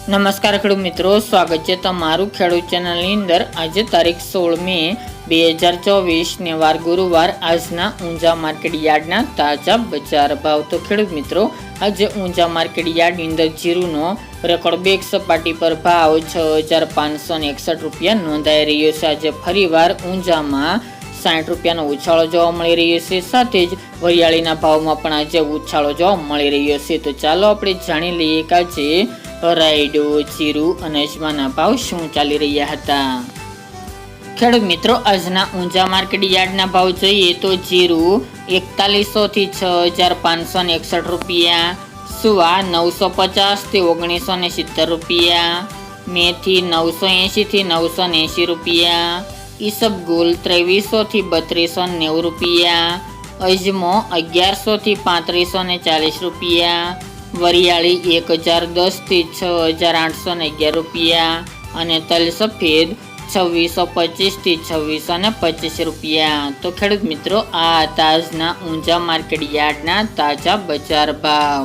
નમસ્કાર ખેડૂત મિત્રો, સ્વાગત છે તમારું ખેડૂત ચેનલની અંદર। આજે તારીખ 16 મે 2024 ને વાર ગુરુવાર। આજના ઊંઝા માર્કેટ યાર્ડના તાજા બજાર ભાવ। તો ખેડૂત મિત્રો, આજે ઊંઝા માર્કેટ યાર્ડની અંદર જીરુનો રેકોર્ડ બેક સપાટી પર ભાવ 6561 રૂપિયા નોંધાઈ રહ્યો છે। આજે ફરીવાર ઊંઝામાં 60 રૂપિયાનો ઉછાળો જોવા મળી રહ્યો છે। સાથે જ વરિયાળીના ભાવમાં પણ આજે ઉછાળો જોવા મળી રહ્યો છે। તો ચાલો આપણે જાણી લઈએ કે આજે રાયડો, જીરું અને અજમાના ભાવ શું ચાલી રહ્યા હતા। ખેડૂત મિત્રો, આજના ઊંઝા માર્કેટ યાર્ડના ભાવ જોઈએ તો જીરું 4100 થી 6561 રૂપિયા, સુવા 950 થી 1970 રૂપિયા, મેથી 980 થી 980 રૂપિયા, ઈસબગુલ 2300 થી 3290 રૂપિયા, અજમો 1100 થી 3540 રૂપિયા, વરિયાળી 1010 થી 6811 રૂપિયા અને તલ સફેદ 2625 થી 2625 રૂપિયા। તો ખેડૂત મિત્રો, આ તાજના ઊંઝા માર્કેટ યાર્ડના તાજા બજાર ભાવ।